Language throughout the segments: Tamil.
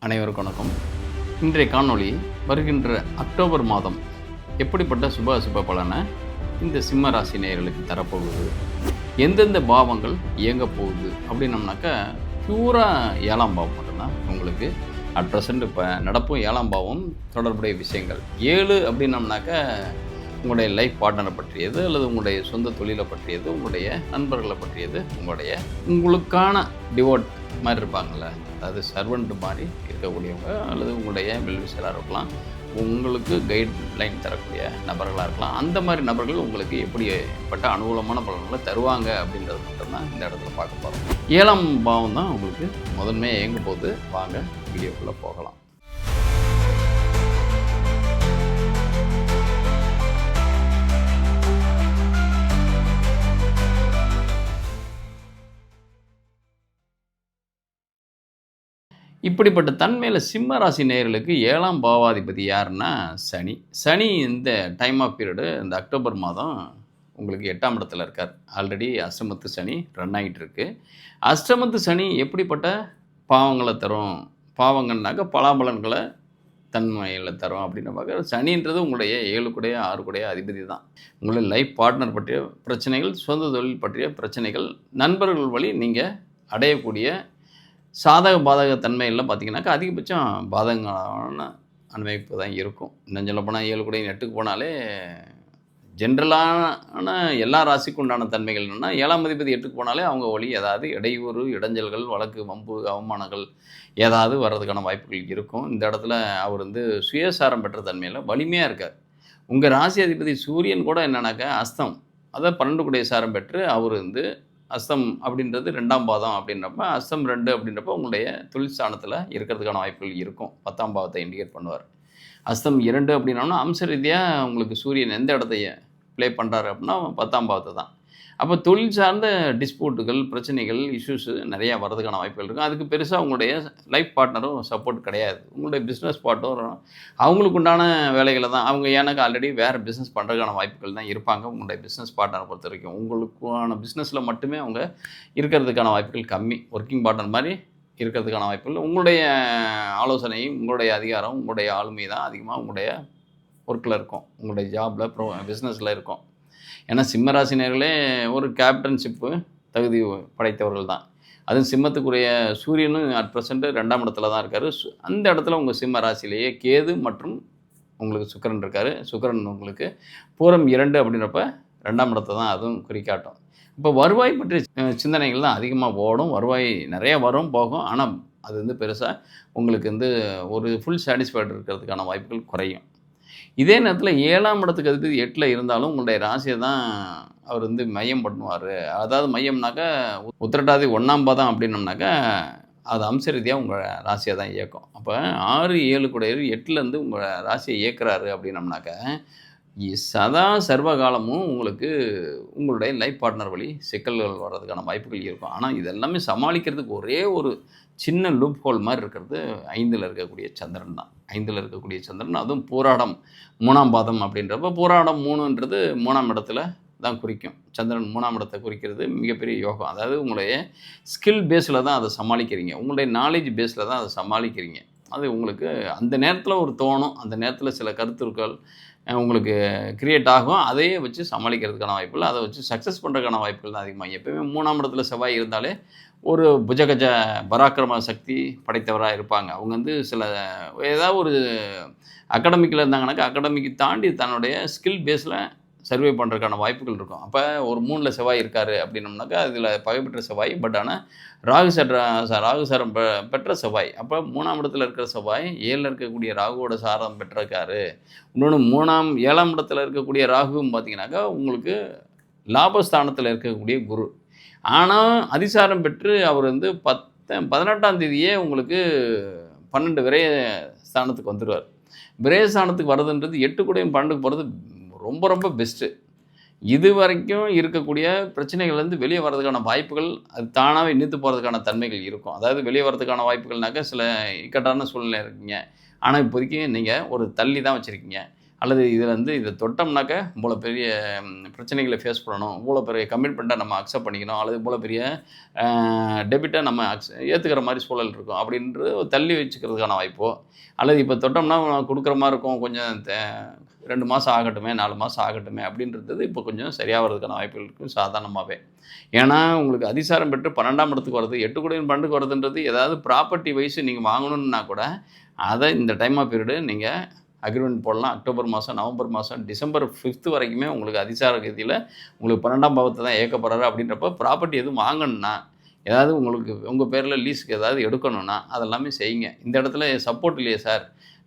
அனைவருக்கும் வணக்கம். இன்றைய காணொளி வருகின்ற அக்டோபர் மாதம் எப்படிப்பட்ட சுப பலனை இந்த சிம்ம ராசி நேயர்களுக்கு தரப்போகுது, எந்தெந்த பாவங்கள் இயங்க போகுது அப்படின்னம்னாக்கா பியூராக 7ஆம் பாவம் மட்டும்தான் உங்களுக்கு அட் ப்ரெசண்ட் இப்போ நடப்பும் 7ஆம் பாவம் தொடர்புடைய விஷயங்கள். 7 அப்படின்னம்னாக்கா உங்களுடைய லைஃப் பார்ட்னரை பற்றியது, அல்லது உங்களுடைய சொந்த தொழிலை பற்றியது, உங்களுடைய நண்பர்களை பற்றியது, உங்களுக்கான டிவோட் மாதிரி இருப்பாங்கள்ல, அதாவது சர்வெண்ட் மாதிரி இருக்கக்கூடியவங்க, அல்லது உங்களுடைய வெல்விஷராக இருக்கலாம், உங்களுக்கு கைட்லைன் தரக்கூடிய நபர்களாக இருக்கலாம். அந்த மாதிரி நபர்கள் உங்களுக்கு எப்படிப்பட்ட அனுகூலமான பலன்களை தருவாங்க அப்படின்றது மட்டும்தான் இந்த இடத்துல பார்க்க போகிறோம். 7ஆம் பாவம் தான் உங்களுக்கு முதன்மையாக இயங்க போது. வாங்க வீடியோக்குள்ளே போகலாம். இப்படிப்பட்ட தன்மையில் சிம்ம ராசி நேயர்களுக்கு 7ஆம் பாவாதிபதி யாருன்னா சனி இந்த டைம் ஆஃப் பீரியடு இந்த அக்டோபர் மாதம் உங்களுக்கு 8ஆம் இடத்துல இருக்கார். ஆல்ரெடி அஷ்டமத்து சனி ரன் ஆகிட்டு இருக்கு. அஷ்டமத்து சனி எப்படிப்பட்ட பாவங்களை தரும், பாவங்கள்னாக்க பலாபலன்களை தன்மையில் தரும் அப்படின்னு பார்க்க, சனின்றது உங்களுடைய 7 கூடைய 6 கூடைய அதிபதி தான். உங்களுடைய லைஃப் பார்ட்னர் பற்றிய பிரச்சனைகள், சொந்த தொழில் பற்றிய பிரச்சனைகள், நண்பர்கள் வழி நீங்கள் அடையக்கூடிய சாதக பாதக தன்மையெல்லாம் பார்த்திங்கனாக்கா அதிகபட்சம் பாதகமான அனுபவிப்பு தான் இருக்கும். இன்னும் சொல்லப்போனால் 7 கூட 8க்கு போனாலே ஜென்ரலான எல்லா ராசிக்கு உண்டான தன்மைகள் என்னென்னா, 7ஆம் அதிபதி 8க்கு போனாலே அவங்க வழி ஏதாவது இடையூறு, இடைஞ்சல்கள், வழக்கு, வம்பு, அவமானங்கள் ஏதாவது வர்றதுக்கான வாய்ப்புகள் இருக்கும். இந்த இடத்துல அவர் சுயசாரம் பெற்ற தன்மையில் வலிமையாக இருக்கார். உங்கள் ராசி அதிபதி சூரியன் கூட என்னன்னாக்கா அஸ்தம், அதாவது 12 கூடிய சாரம் பெற்று அவர் அஸ்தம் அப்படின்றது 2ஆம் பாதம் அப்படின்றப்ப, அஸ்தம் 2 அப்படின்றப்ப உங்களுடைய தொழில் ஸ்தானத்தில் இருக்கிறதுக்கான வாய்ப்புகள் இருக்கும். 10ஆம் பாவத்தை இண்டிகேட் பண்ணுவார். அஸ்தம் 2 அப்படின்னோம்னா அம்ச ரீதியாக உங்களுக்கு சூரியன் எந்த இடத்தைய ப்ளே பண்ணுறாரு அப்படின்னா 10ஆம் பாவத்தை தான். அப்போ தொழில் சார்ந்த டிஸ்பியூட்டுகள், பிரச்சனைகள், இஷ்யூஸு நிறையா வர்றதுக்கான வாய்ப்புகள் இருக்கும். அதுக்கு பெருசாக உங்களுடைய லைஃப் பார்ட்னரும் சப்போர்ட் கிடையாது. உங்களுடைய பிஸ்னஸ் பார்ட்னரும் அவங்களுக்கு உண்டான வேலைகளை தான் அவங்க, எனக்கு ஆல்ரெடி வேறு பிஸ்னஸ் பண்ணுறதுக்கான வாய்ப்புகள் தான் இருப்பாங்க. உங்களுடைய பிஸ்னஸ் பார்ட்னரை பொறுத்த வரைக்கும் உங்களுக்கான பிஸ்னஸில் மட்டுமே அவங்க இருக்கிறதுக்கான வாய்ப்புகள் கம்மி. ஒர்க்கிங் பார்ட்னர் மாதிரி இருக்கிறதுக்கான வாய்ப்புகள், உங்களுடைய ஆலோசனையும், உங்களுடைய அதிகாரம், உங்களுடைய ஆளுமை தான் அதிகமாக உங்களுடைய ஒர்க்கில் இருக்கும், உங்களுடைய ஜாபில் பிஸ்னஸில் இருக்கும். ஏன்னா சிம்மராசி நேயர்களே ஒரு கேப்டன்ஷிப்பு தகுதி படைத்தவர்கள் தான். அதுவும் சிம்மத்துக்குரிய சூரியனும் அட் ப்ரெசென்ட்டு 2ஆம் இடத்துல தான் இருக்கார். அந்த இடத்துல உங்கள் சிம்ம ராசியிலேயே கேது மற்றும் உங்களுக்கு சுக்கிரன் இருக்கார். சுக்கிரன் உங்களுக்கு பூரம் 2 அப்படின்றப்ப 2ஆம் இடத்தை தான் அதுவும் குறிக்காட்டும். இப்போ வருவாய் பற்றிய சிந்தனைகள் தான் அதிகமாக ஓடும். வருவாய் நிறையா வரும் போகும். ஆனால் அது பெருசாக உங்களுக்கு ஒரு ஃபுல் சாட்டிஸ்ஃபைடு இருக்கிறதுக்கான வாய்ப்புகள் குறையும். இதே நேரத்தில் 7ஆம் இடத்துக்கு அதிபதி 8ல் இருந்தாலும் உங்களுடைய ராசியை தான் அவர் மையம் பண்ணுவார். அதாவது மையம்னாக்கா உத்திரட்டாதி 1ஆம் பாதம் அப்படின்னம்னாக்கா அது அம்ச ரீதியாக உங்கள் ராசியை தான் இயக்கும். அப்போ 6, 7 கூட 8லேருந்து உங்கள் ராசியை இயக்குறாரு அப்படின்னம்னாக்கா சதா சர்வ காலமும் உங்களுக்கு உங்களுடைய லைஃப் பார்ட்னர் வழி சிக்கல்கள் வர்றதுக்கான வாய்ப்புகள் இருக்கும். ஆனால் இதெல்லாமே சமாளிக்கிறதுக்கு ஒரே ஒரு சின்ன லூப் ஹோல் மாதிரி இருக்கிறது 5ல் இருக்கக்கூடிய சந்திரன் தான். 5ல் இருக்கக்கூடிய சந்திரன், அதுவும் போராடம் 3ஆம் பாதம் அப்படின்றப்ப, போராடம் 3ன்றது 3ஆம் இடத்துல தான் குறிக்கும். சந்திரன் 3ஆம் இடத்தை குறிக்கிறது மிகப்பெரிய யோகம். அதாவது உங்களுடைய ஸ்கில் பேஸில் தான் அதை சமாளிக்கிறீங்க, உங்களுடைய நாலேஜ் பேஸில் தான் அதை சமாளிக்கிறீங்க. அது உங்களுக்கு அந்த நேரத்தில் ஒரு தோணும், அந்த நேரத்தில் சில கருத்துக்கள் உங்களுக்கு கிரியேட் ஆகும். அதையே வச்சு சமாளிக்கிறதுக்கான வாய்ப்புகள், அதை வச்சு சக்ஸஸ் பண்ணுறதுக்கான வாய்ப்புகள் தான் அதிகமாக. எப்போயுமே 3ஆம் இடத்துல செவ்வாய் இருந்தாலே ஒரு புஜகஜ பராக்கிரம சக்தி படைத்தவராக இருப்பாங்க. அவங்க சில ஏதாவது ஒரு அகாடமிக்கில் இருந்தாங்கனாக்கா அகாடமிக்கு தாண்டி தன்னுடைய ஸ்கில் பேஸில் சர்வே பண்ணுறதுக்கான வாய்ப்புகள் இருக்கும். அப்போ ஒரு 3ல் செவ்வாய் இருக்கார் அப்படின்னம்னாக்கா அதில் பகை பெற்ற செவ்வாய், பட் ஆனால் ராகுசாரம் பெற்ற செவ்வாய். அப்போ 3ஆம் இடத்துல இருக்கிற செவ்வாய் 7ல் இருக்கக்கூடிய ராகுவோட சாரம் பெற்றிருக்காரு. இன்னொன்று 7ஆம் இடத்துல இருக்கக்கூடிய ராகுவும் பார்த்தீங்கன்னாக்கா உங்களுக்கு லாபஸ்தானத்தில் இருக்கக்கூடிய குரு. ஆனால் அதிசாரம் பெற்று அவர் 18ஆம் தேதியே உங்களுக்கு 12 விரய ஸ்தானத்துக்கு வந்துடுவார். விரய ஸ்தானத்துக்கு வர்றதுன்றது 8 கூடயும் 12க்கு போகிறது ரொம்ப ரொம்ப பெஸ்ட்டு. இது வரைக்கும் இருக்கக்கூடிய பிரச்சனைகள் வெளியே வர்றதுக்கான வாய்ப்புகள் அது தானாகவே நீத்து போகிறதுக்கான தன்மைகள் இருக்கும். அதாவது வெளியே வர்றதுக்கான வாய்ப்புகள்னாக்கா சில இக்கட்டான சூழ்நிலை இருக்கீங்க, ஆனால் இப்போதைக்கு நீங்கள் ஒரு தள்ளி தான் வச்சுருக்கீங்க. அல்லது இதில் வந்து இதை தொட்டோம்னாக்க இவ்வளோ பெரிய பிரச்சனைகளை ஃபேஸ் பண்ணணும், இவ்வளோ பெரிய கமிட்மெண்ட்டை நம்ம அக்செப்ட் பண்ணிக்கணும், அல்லது இவ்வளோ பெரிய டெபிட்டை நம்ம ஏற்றுக்கிற மாதிரி சூழல் இருக்கும் அப்படின்று தள்ளி வச்சுக்கிறதுக்கான வாய்ப்போ, அல்லது இப்போ தொட்டோம்னா கொடுக்குற மாதிரி இருக்கும், கொஞ்சம் 2 மாதம் ஆகட்டுமே, 4 மாதம் ஆகட்டுமே அப்படின்றது இப்போ கொஞ்சம் சரியாகிறதுக்கான வாய்ப்புகள் இருக்கும் சாதாரணமாகவே. ஏன்னா உங்களுக்கு அதிசாரம் பெற்று 12ஆம் இடத்துக்கு வருது, 8 கூடையும் 12க்கு வருதுன்றது ஏதாவது ப்ராப்பர்ட்டி வைஸ் நீங்கள் வாங்கணுன்னா கூட அதை இந்த டைம் ஆஃப் பீரியடு நீங்கள் அக்ரிமெண்ட் போடலாம். அக்டோபர் மாதம், நவம்பர் மாதம், டிசம்பர் 5th வரைக்குமே உங்களுக்கு அதிசார கதியில் உங்களுக்கு 12ஆம் பாவத்தை தான் இயக்க போகிறாரு. அப்படின்றப்ப ப்ராப்பர்ட்டி எதுவும் வாங்கணுன்னா, ஏதாவது உங்களுக்கு உங்கள் பேரில் லீஸுக்கு ஏதாவது எடுக்கணும்னா அதெல்லாமே செய்யுங்க. இந்த இடத்துல சப்போர்ட் இல்லையே சார்,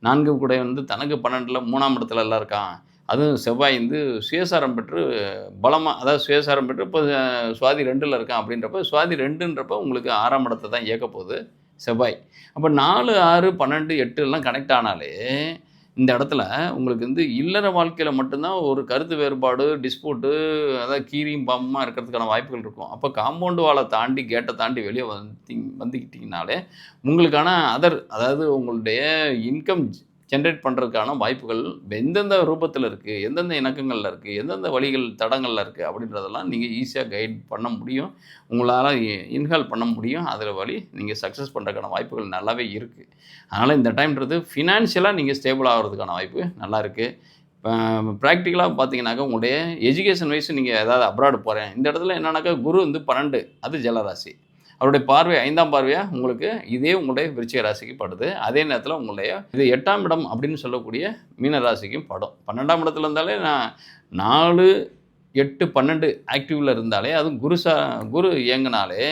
4 கூட வந்து தனக்கு 12ல் 3ஆம் இடத்துல எல்லாம் இருக்கான், அதுவும் செவ்வாய் வந்து சுயசாரம் பெற்று பலமாக, அதாவது சுயசாரம் பெற்று இப்போ சுவாதி 2ல் இருக்கான். அப்படின்றப்ப சுவாதி 2ன்றப்ப உங்களுக்கு 6ஆம் இடத்தை தான் இயக்க போகுது செவ்வாய். அப்போ 4, 6, 12, 8 எல்லாம் கனெக்ட் ஆனாலே இந்த இடத்துல உங்களுக்கு வந்து இல்லற வாழ்க்கையில் மட்டும்தான் ஒரு கருத்து வேறுபாடு, டிஸ்பியூட்டு, அதாவது கீரியும் பாம்புமா இருக்கிறதுக்கான வாய்ப்புகள் இருக்கும். அப்போ காம்பவுண்டு வாலை தாண்டி, கேட்டை தாண்டி வெளியே வந்துக்கிட்டிங்கனாலே உங்களுக்கான அதாவது உங்களுடைய இன்கம் ஜென்ரேட் பண்ணுறதுக்கான வாய்ப்புகள் எந்தெந்த ரூபத்தில் இருக்குது, எந்தெந்த இணக்கங்களில் இருக்குது, எந்தெந்த வழிகள் தடங்களில் இருக்குது அப்படின்றதெல்லாம் நீங்கள் ஈஸியாக கைட் பண்ண முடியும், உங்களால் இன்ஹால் பண்ண முடியும். அதில் வழி நீங்கள் சக்ஸஸ் பண்ணுறதுக்கான வாய்ப்புகள் நல்லாவே இருக்குது. அதனால் இந்த டைம்ன்றது ஃபினான்ஷியலாக நீங்கள் ஸ்டேபிள் ஆகிறதுக்கான வாய்ப்பு நல்லா இருக்குது. இப்போ ப்ராக்டிக்கலாக பார்த்தீங்கன்னாக்கா உங்களுடைய எஜுகேஷன் வைஸ் நீங்கள் ஏதாவது அப்ராடு போகிறேன், இந்த இடத்துல என்னன்னாக்கா குரு வந்து 12, அது ஜலராசி, அவருடைய பார்வை 5ஆம் பார்வையாக உங்களுக்கு இதே உங்களுடைய விருச்சிக ராசிக்கு படுது. அதே நேரத்தில் உங்களுடைய இது 8ஆம் இடம் அப்படின்னு சொல்லக்கூடிய மீன ராசிக்கும் படும். 12ஆம் இடத்துல இருந்தாலே 4, 8, 12 ஆக்டிவில் இருந்தாலே, அதுவும் குரு இயங்கினாலே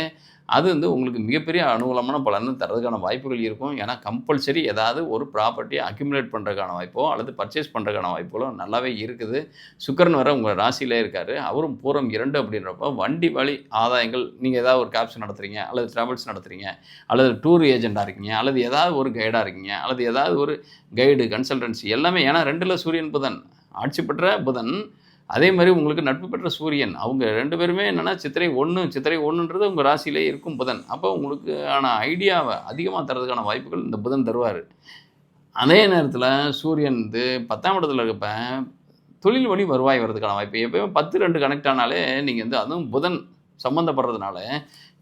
அது வந்து உங்களுக்கு மிகப்பெரிய அனுகூலமான பலனை தரதுக்கான வாய்ப்புகள் இருக்கும். ஏன்னா கம்பல்சரி ஏதாவது ஒரு ப்ராப்பர்ட்டியை அக்யூமுலேட் பண்ணுறதுக்கான வாய்ப்போ அல்லது பர்ச்சேஸ் பண்ணுறதுக்கான வாய்ப்புகளோ நல்லாவே இருக்குது. சுக்கிரன் வர உங்கள் ராசியிலே இருக்கார், அவரும் பூரம் 2 அப்படின்றப்போ வண்டி வழி ஆதாயங்கள், நீங்கள் ஏதாவது ஒரு கேப்ஸ் நடத்துகிறீங்க, அல்லது ட்ராவல்ஸ் நடத்துகிறீங்க, அல்லது டூர் ஏஜெண்டாக இருக்கீங்க, அல்லது ஏதாவது ஒரு கைடாக இருக்கீங்க, அல்லது ஏதாவது ஒரு கைடு கன்சல்டன்சி எல்லாமே. ஏன்னா 2ல் சூரியன் புதன், ஆட்சி பெற்ற புதன், அதே மாதிரி உங்களுக்கு நட்பு பெற்ற சூரியன், அவங்க 2 பேருமே என்னென்னா சித்திரை 1ன்றது உங்கள் ராசியிலே இருக்கும் புதன். அப்போ உங்களுக்கு ஐடியாவை அதிகமாக தரதுக்கான வாய்ப்புகள் இந்த புதன் தருவார். அதே நேரத்தில் சூரியன் வந்து 10ஆம் இடத்துல இருக்கப்ப தொழில் வழி வருவாய் வர்றதுக்கான வாய்ப்பு. எப்போயுமே 10, 2 கனெக்ட் ஆனாலே நீங்கள் வந்து அதுவும் புதன் சம்மந்தப்படுறதுனால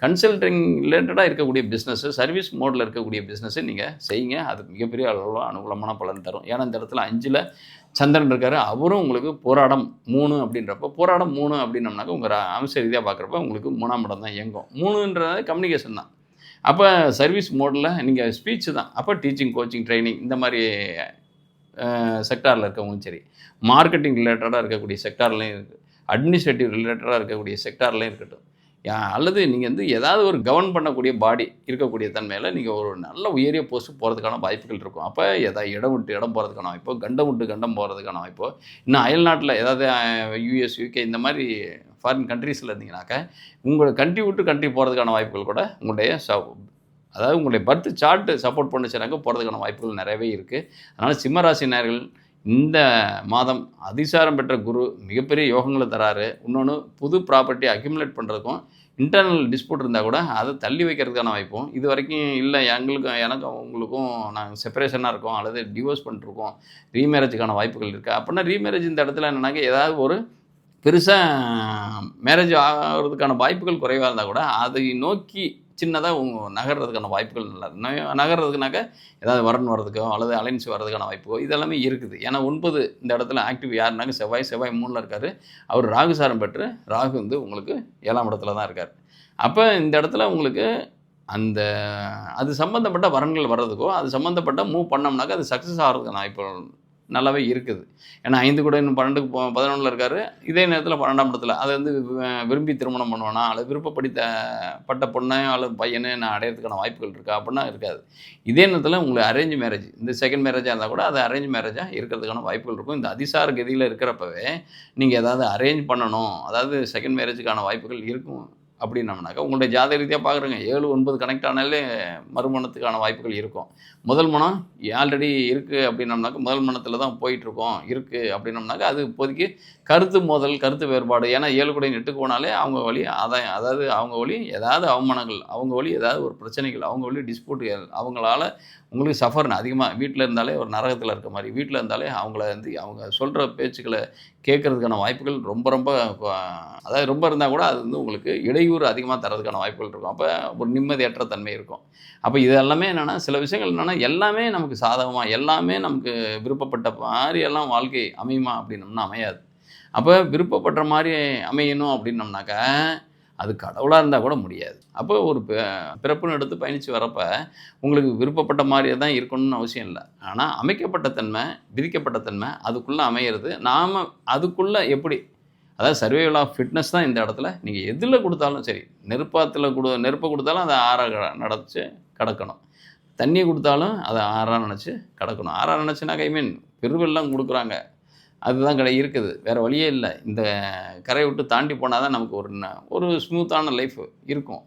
கன்சல்டிங் ரிலேட்டடாக இருக்கக்கூடிய பிஸ்னஸ்ஸு, சர்வீஸ் மோடில் இருக்கக்கூடிய பிஸ்னஸ்ஸு நீங்கள் செய்யுங்க. அது மிகப்பெரிய அளவில் அனுகூலமான பலன் தரும். ஏன்னா இந்த இடத்துல 5ல் சந்திரன் இருக்கார், அவரும் உங்களுக்கு போராடம் 3 அப்படின்றப்ப, போராடம் 3 அப்படின்னம்னாக்க உங்கள் அம்ச ரீதியாக பார்க்குறப்ப உங்களுக்கு 3ஆம் இடம் தான் இயங்கும். 3ன்றது கம்யூனிகேஷன் தான். அப்போ சர்வீஸ் மோடில் நீங்கள் ஸ்பீச்சு தான். அப்போ டீச்சிங், கோச்சிங், ட்ரைனிங் இந்த மாதிரி செக்டாரில் இருக்கவங்களும் சரி, மார்க்கெட்டிங் ரிலேட்டடாக இருக்கக்கூடிய செக்டார்லையும் இருக்குது, அட்மினிஸ்ட்ரேட்டிவ் ரிலேட்டடாக இருக்கக்கூடிய செக்டார்லையும் இருக்கட்டும், அல்லது நீங்கள் வந்து ஏதாவது ஒரு கவர்ன் பண்ணக்கூடிய பாடி இருக்கக்கூடிய தன்மையில் நீங்கள் ஒரு நல்ல உயரிய போஸ்ட்டு போகிறதுக்கான வாய்ப்புகள் இருக்கும். அப்போ எதாவது இடம் விட்டு இடம் போகிறதுக்கான வாய்ப்போ, கண்டம் விட்டு கண்டம் போகிறதுக்கான வாய்ப்போ, இன்னும் அயல்நாட்டில் ஏதாவது US, UK இந்த மாதிரி ஃபாரின் கண்ட்ரீஸில் இருந்தீங்கன்னாக்கா உங்களை கண்ட்ரி விட்டு கண்ட்ரி போகிறதுக்கான வாய்ப்புகள் கூட உங்களுடைய அதாவது உங்களுடைய பர்த் சார்ட்டு சப்போர்ட் பண்ணுச்சுனாக்க போகிறதுக்கான வாய்ப்புகள் நிறையவே இருக்குது. அதனால் சிம்மராசி நேயர்கள் இந்த மாதம் அதிசாரம் பெற்ற குரு மிகப்பெரிய யோகங்களை தராரு. இன்னொன்று புது ப்ராப்பர்ட்டி அக்யூமுலேட் பண்ணுறதுக்கும், இன்டர்னல் டிஸ்பியூட் இருந்தால் கூட அதை தள்ளி வைக்கிறதுக்கான வாய்ப்பும், இது வரைக்கும் இல்லை எனக்கும் உங்களுக்கும் நாங்கள் செப்பரேஷனாக இருக்கோம் அல்லது டிவோர்ஸ் பண்ணிட்டுருக்கோம், ரீமேரேஜுக்கான வாய்ப்புகள் இருக்குது அப்படின்னா, ரீமேரேஜ் இந்த இடத்துல என்னன்னாக்க ஏதாவது ஒரு பெருசாக மேரேஜ் ஆகிறதுக்கான வாய்ப்புகள் குறைவாக இருந்தால் கூட அதை நோக்கி சின்னதாக நகர்றதுக்கான வாய்ப்புகள் நல்லா நகர்றதுக்குனாக்க ஏதாவது வரன் வர்றதுக்கோ அல்லது அலைன்ஸ் வர்றதுக்கான வாய்ப்போ இதெல்லாமே இருக்குது. ஏன்னா 9 இந்த இடத்துல ஆக்டிவ் யாருனாக்க செவ்வாய் 3ல் இருக்கார், அவர் ராகு சாரம் பெற்று, ராகு வந்து உங்களுக்கு 7ஆம் இடத்துல தான் இருக்கார். அப்போ இந்த இடத்துல உங்களுக்கு அந்த அது சம்மந்தப்பட்ட வரன்கள் வர்றதுக்கோ, அது சம்மந்தப்பட்ட மூவ் பண்ணோம்னாக்க அது சக்ஸஸ் ஆகிறதுக்கான வாய்ப்பு நல்லாவே இருக்குது. ஏன்னா 5 கூட இன்னும் 12க்கு 11ல் இருக்கார். இதே நேரத்தில் 12ஆம் இடத்துல அதை வந்து விரும்பி திருமணம் பண்ணுவானா அல்லது விருப்பப்பட்ட பொண்ணையோ அல்லது பையனையோ நான் அடையிறதுக்கான வாய்ப்புகள் இருக்கா அப்படின்னா இருக்காது. இதே நேரத்தில் உங்களுக்கு அரேஞ்ச் மேரேஜ், இந்த செகண்ட் மேரேஜாக இருந்தால் கூட அது அரேஞ்ச் மேரேஜாக இருக்கிறதுக்கான வாய்ப்புகள் இருக்கும். இந்த அதிசார கதியில் இருக்கிறப்பவே நீங்கள் ஏதாவது அரேஞ்ச் பண்ணணும், அதாவது செகண்ட் மேரேஜுக்கான வாய்ப்புகள் இருக்கும் அப்படின்னம்னாக்கா உங்களுடைய ஜாதக ரீதியாக பார்க்குறேங்க 7, 9 கனெக்ட் ஆனாலே மறுமணத்துக்கான வாய்ப்புகள் இருக்கும். முதல் மனம் ஆல்ரெடி இருக்குது அப்படின்னம்னாக்கா முதல் மனத்தில் தான் போயிட்டுருக்கோம் இருக்குது அப்படின்னம்னாக்கா அது இப்போதைக்கு கருத்து மோதல், கருத்து வேறுபாடு. ஏன்னா 7 கூடையும் 8க்கு போனாலே அவங்க வழி ஆதாயம். அதாவது அவங்க வழி ஏதாவது அவமானங்கள், அவங்க வழி ஏதாவது ஒரு பிரச்சனைகள், அவங்க வழி டிஸ்பியூட்டுகள், அவங்களால உங்களுக்கு சஃபர்ன்னு அதிகமா வீட்ல இருந்தாலே ஒரு நரகத்தில இருக்க மாரி. வீட்ல இருந்தாலே அவங்கள வந்து அவங்க சொல்ற பேச்சுக்கள கேட்கறதுக்கான வாய்ப்புகள் ரொம்ப ரொம்ப அதாவது ரொம்ப இருந்தா கூட அது வந்து உங்களுக்கு இடையூறு அதிகமா தர்றதுக்கான வாய்ப்புகள் இருக்கும். அப்ப ஒரு நிம்மதியற்ற தன்மை இருக்கும். அப்ப இது எல்லாமே என்னன்னா, சில விஷயங்கள் என்னன்னா, எல்லாமே நமக்கு சாதகமா, எல்லாமே நமக்கு விருப்பப்பட்ட மாரி எல்லாம் வாழ்க்கை அமையுமா அப்படின்னம்னா அமையாது. அப்ப விருப்பப்படுற மாரி அமையணும் அப்படின்னம்னாக்கா, அது கடவுளா இருந்தா கூட முடியாது. அப்போ ஒரு பிறப்புன்னு எடுத்து பயணிச்சு வரப்ப, உங்களுக்கு விருப்பப்பட்ட மாரியே தான் இருக்கணும்னு அவசியம் இல்ல. ஆனா அமைக்கப்பட்ட தன்மை, விதிக்கப்பட்ட தன்மை, அதுக்குள்ள அமையிறது. நாம அதுக்குள்ள எப்படி அதாவது சர்வைவல் ஆஃப் ஃபிட்னஸ் தான் இந்த இடத்துல. நீங்க எதுல குடுத்தாலும் சரி, நெருப்ப குடுத்தாலும் அத ஆறா நெனச்சு கடக்கணும். தண்ணிய குடுத்தாலும் அத ஆறா நெனச்சு கடக்கணும். ஆறா நெனச்சுனாக்க ஐ மீன் பெருவெள்ளம் குடுக்குறாங்க. அதுதான் இருக்குது. வேற வழியே இல்ல. இந்த கரைய விட்டு தாண்டி போனா தான் நமக்கு ஒரு ஸ்மூத்தான லைஃப் இருக்கும்.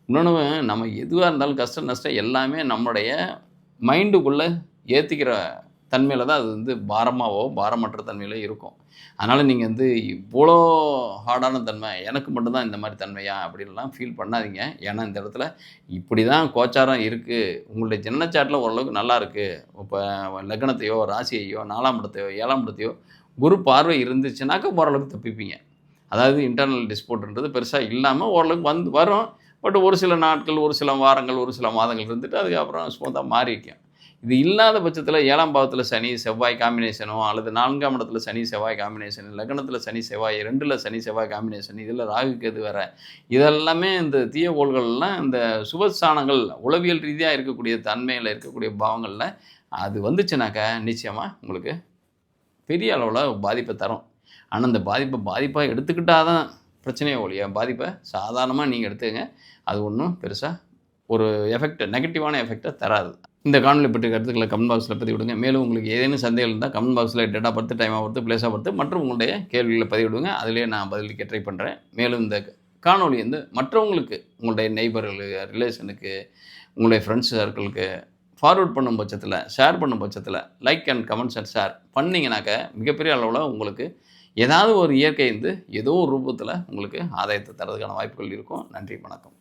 இன்னொன்னு நம்ம எதுவா இருந்தாலும் கஷ்டம், நஷ்டம் எல்லாமே நம்முடைய மைண்டுக்குள்ள ஏத்திக்கிற தன்மையில தான் அது வந்து பாரமாவோ, பாரமற்ற தன்மையிலோ இருக்கும். அதனால நீங்க வந்து இவ்வளோ ஹார்டான தன்மை, எனக்கு மட்டும் தான் இந்த மாரி தன்மையா? அப்படின்லாம் ஃபீல் பண்ணாதீங்க. ஏன்னா இந்த இடத்துல இப்படி தான் கோச்சாரம் இருக்கு. உங்களுடைய ஜனன சார்ட்ல ஓரளவுக்கு நல்லா இருக்கு. இப்ப லக்னத்தையோ, ராசியையோ, 4ஆம் இடத்தையோ, 7ஆம் இடத்தையோ குரு பார்வை இருந்துச்சுனாக்க ஓரளவுக்கு தப்பிப்பீங்க. அதாவது இன்டர்னல் டிஸ்பியூட்ன்றது பெருசா இல்லாம ஓரளவுக்கு வரும். பட் ஒரு சில நாட்கள், ஒரு சில வாரங்கள், ஒரு சில மாதங்கள் இருந்துட்டு அதுக்கப்புறம் ஸ்மூத்தா மாறிக்கும். இது இல்லாத பட்சத்தில 7ஆம் பாவத்தில சனி, செவ்வாய் காம்பினேஷனோ அல்லது 4ஆம் இடத்துல சனி, செவ்வாய் காம்பினேஷன், லக்னத்தில சனி, செவ்வாய் 2ல சனி, செவ்வாய் காம்பினேஷன், இதில ராகு, கேது வேற. இதெல்லாமே இந்த தீய கோள்கள்லாம் இந்த சுபஸ்தானங்கள் உளவியல் ரீதியா இருக்கக்கூடிய தன்மையில இருக்கக்கூடிய பாவங்கள்ல அது வந்துச்சுனாக்க நிச்சயமா உங்களுக்கு பெரிய அளவுல பாதிப்ப தரும். ஆனா, அந்த பாதிப்பா எடுத்துக்கிட்டா தான் பிரச்சனையே ஒழிய, பாதிப்ப சாதாரணமா நீங்க எடுத்துக்கங்க. அது ஒண்ணும் பெருசா ஒரு நெகட்டிவான எஃபெக்ட்ட தராது. இந்த காணொளி பற்றிய கருத்துக்களை கமெண்ட் பாக்ஸ்ல பதிவிடுங்க. மேலும் உங்களுக்கு ஏதேனும் சந்தேகங்கள் இருந்தா கமெண்ட் பாக்ஸ்ல date of birth, time of birth, place of birth மற்றும் உங்களுடைய கேள்விகள பதிவிடுங்க. அதிலேயே நான் பதிலளிக்க ட்ரை பண்றேன். மேலும் இந்த காணொளி வந்து மற்றவங்களுக்கு, உங்களுடைய நெய்பர்களுக்கு, ரிலேஷனுக்கு, உங்களுடைய ஃப்ரெண்ட்ஸ் சர்க்கிளுக்கு ஃபார்வர்ட் பண்ணும் பட்சத்தில, ஷேர் பண்ணும் பட்சத்தில, like and comments and share பண்ணீங்கனாக்க, மிகப்பெரிய அளவுல உங்களுக்கு ஏதாவது ஒரு இயற்கை வந்து ஏதோ ஒரு ரூபத்தில உங்களுக்கு ஆதாயத்த தர்றதுக்கான வாய்ப்புகள் இருக்கும். நன்றி, வணக்கம்.